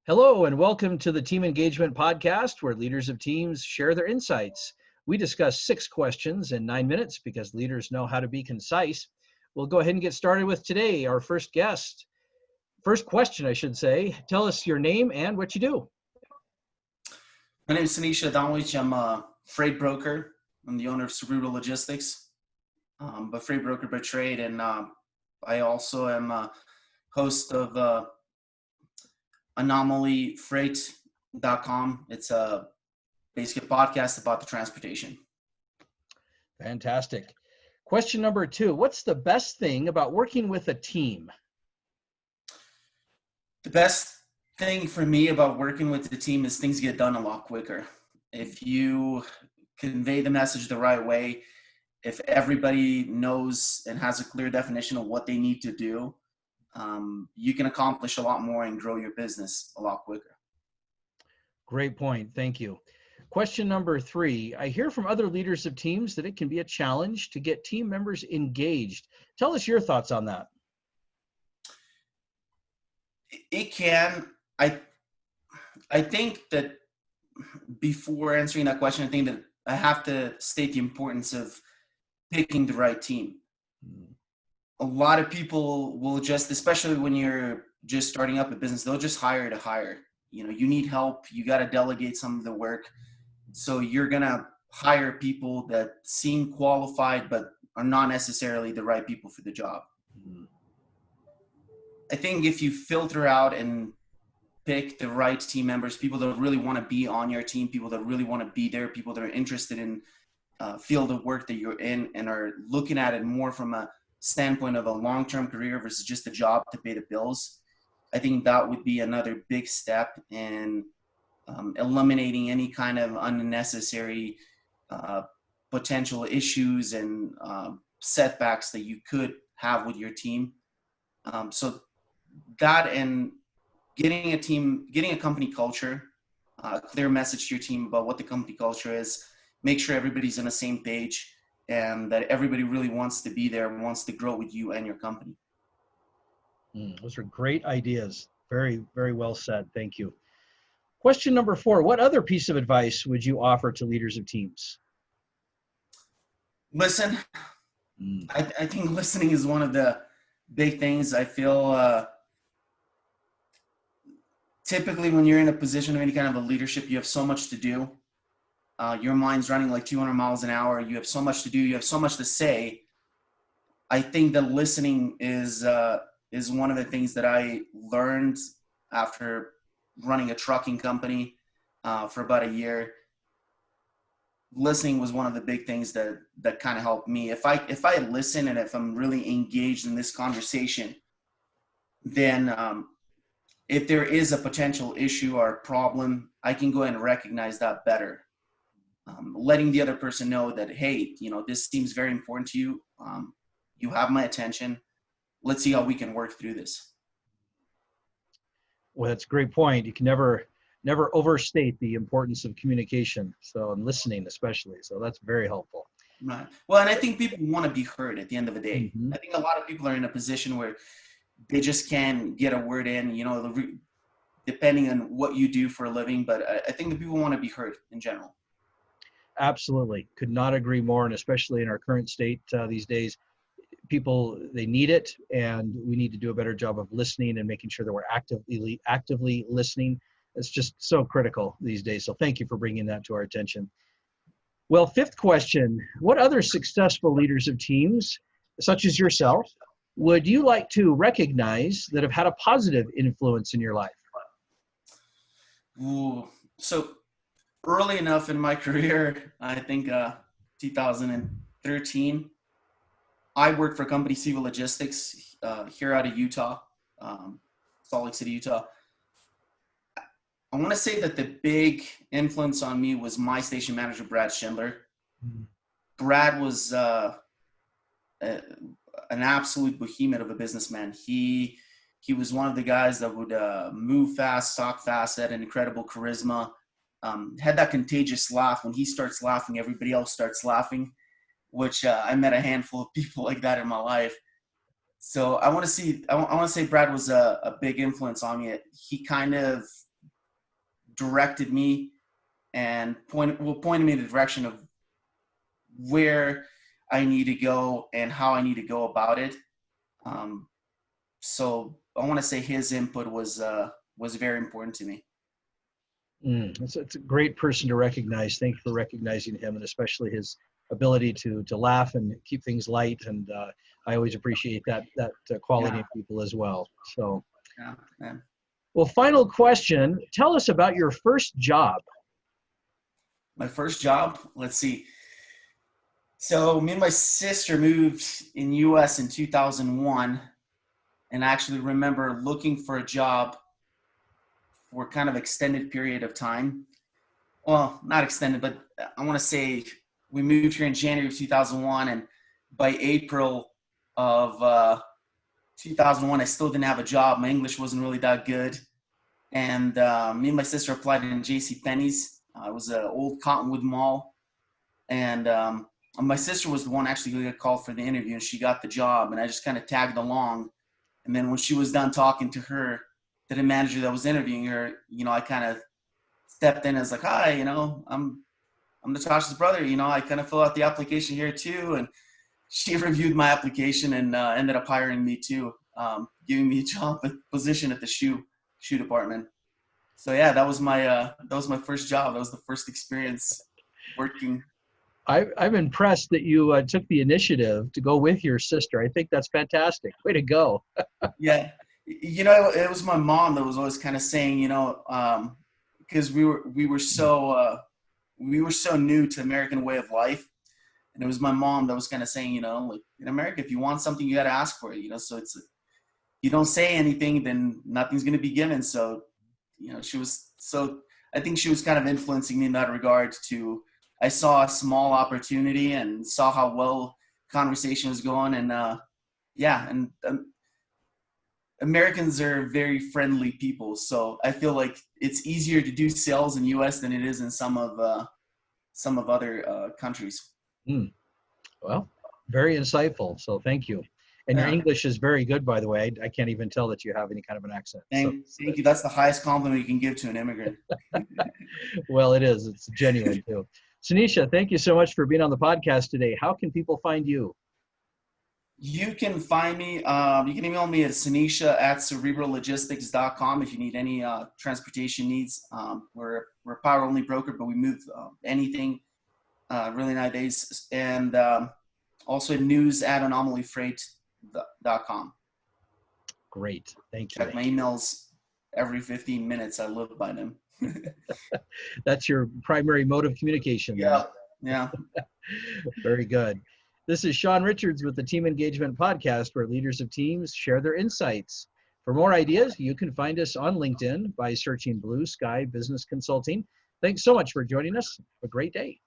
Hello, and welcome to the Team Engagement Podcast, where leaders of teams share their insights. We discuss 6 questions in 9 minutes because leaders know how to be concise. We'll go ahead and get started with today, our first guest. First question, I should say. Tell us your name and what you do. My name is Sinisha Adamovic. I'm a freight broker. I'm the owner of Cerebral Logistics, but freight broker by trade. And I also am a host of AnomalyFreight.com. It's basically a podcast about the transportation. Fantastic. Question number 2. What's the best thing about working with a team? The best thing for me about working with the team is things get done a lot quicker. If you convey the message the right way, if everybody knows and has a clear definition of what they need to do, you can accomplish a lot more and grow your business a lot quicker. Great point. Thank you. Question number 3. I hear from other leaders of teams that it can be a challenge to get team members engaged. Tell us your thoughts on that. It can. I think that before answering that question, I think that I have to state the importance of picking the right team. A lot of people will just, especially when you're just starting up a business, they'll just hire to hire. You know, you need help. You got to delegate some of the work. So you're going to hire people that seem qualified, but are not necessarily the right people for the job. I think if you filter out and pick the right team members, people that really want to be on your team, people that really want to be there, people that are interested in field of work that you're in and are looking at it more from a standpoint of a long-term career versus just a job to pay the bills, I think that would be another big step in eliminating any kind of unnecessary potential issues and setbacks that you could have with your team. So that and getting a company culture, a clear message to your team about what the company culture is, make sure everybody's on the same page and that everybody really wants to be there and wants to grow with you and your company. Those are great ideas. Very, very well said. Thank you. Question number 4. What other piece of advice would you offer to leaders of teams? Listen. I think listening is one of the big things. I feel typically when you're in a position of any kind of a leadership, you have so much to do. Your mind's running like 200 miles an hour. You have so much to do. You have so much to say. I think that listening is one of the things that I learned after running a trucking company for about a year. Listening was one of the big things that kind of helped me. If I listen and if I'm really engaged in this conversation, then if there is a potential issue or problem, I can go ahead and recognize that better. Letting the other person know that, hey, you know, this seems very important to you. You have my attention. Let's see how we can work through this. Well, that's a great point. You can never overstate the importance of communication. So, and listening especially. So that's very helpful. Right. Well, and I think people want to be heard at the end of the day. Mm-hmm. I think a lot of people are in a position where they just can't get a word in, you know, depending on what you do for a living. But I think that people want to be heard in general. Absolutely. Could not agree more. And especially in our current state these days, people, they need it. And we need to do a better job of listening and making sure that we're actively listening. It's just so critical these days. So thank you for bringing that to our attention. Well, 5th question. What other successful leaders of teams, such as yourself, would you like to recognize that have had a positive influence in your life? Ooh, so early enough in my career, I think 2013, I worked for a company, Cerebral Logistics, here out of Utah, Salt Lake City, Utah. I want to say that the big influence on me was my station manager, Brad Schindler. Mm-hmm. Brad was an absolute behemoth of a businessman. He was one of the guys that would move fast, talk fast, had an incredible charisma, had that contagious laugh. When he starts laughing, everybody else starts laughing, which I met a handful of people like that in my life. So I want to say Brad was a big influence on me. He kind of directed me and pointed me in the direction of where I need to go and how I need to go about it. So I want to say his input was very important to me. It's a great person to recognize. Thank you for recognizing him, and especially his ability to laugh and keep things light. And I always appreciate that quality in people as well. So, Yeah. Well, final question. Tell us about your first job. My first job, let's see. So me and my sister moved in U.S. in 2001, and I actually remember looking for a job for kind of extended period of time. Well, not extended, but I want to say we moved here in January of 2001, and by April of 2001, I still didn't have a job. My English wasn't really that good, and me and my sister applied in JCPenney's. It was an old Cottonwood Mall, and my sister was the one actually who got called for the interview, and she got the job, and I just kind of tagged along. And then when she was done talking to the manager that was interviewing her, I kind of stepped in as like, hi, I'm Natasha's brother. I kind of fill out the application here too. And she reviewed my application and ended up hiring me too, giving me a job position at the shoe department. So yeah, that was my first job. That was the first experience working. I'm impressed that you took the initiative to go with your sister. I think that's fantastic. Way to go. Yeah. It was my mom that was always kind of saying, because we were so new to American way of life. And it was my mom that was kind of saying, like in America, if you want something, you got to ask for it, so it's, you don't say anything, then nothing's going to be given. So, I think she was kind of influencing me in that regard I saw a small opportunity and saw how well conversation was going. And Americans are very friendly people. So I feel like it's easier to do sales in US than it is in some of other countries. Well, very insightful. So thank you. And your English is very good, by the way. I can't even tell that you have any kind of an accent. Thank you. That's the highest compliment you can give to an immigrant. Well, it is. It's genuine too. Sinisha, thank you so much for being on the podcast today. How can people find you? You can find me. You can email me at sinisha@cerebrallogistics.com if you need any transportation needs. We're a power only broker, but we move anything really nowadays. And also news@anomalyfreight.com. Great. Thank you. Check my emails every 15 minutes. I live by them. That's your primary mode of communication. Yeah. Very good. This is Sean Richards with the Team Engagement Podcast, where leaders of teams share their insights. For more ideas, you can find us on LinkedIn by searching Blue Sky Business Consulting. Thanks so much for joining us. Have a great day.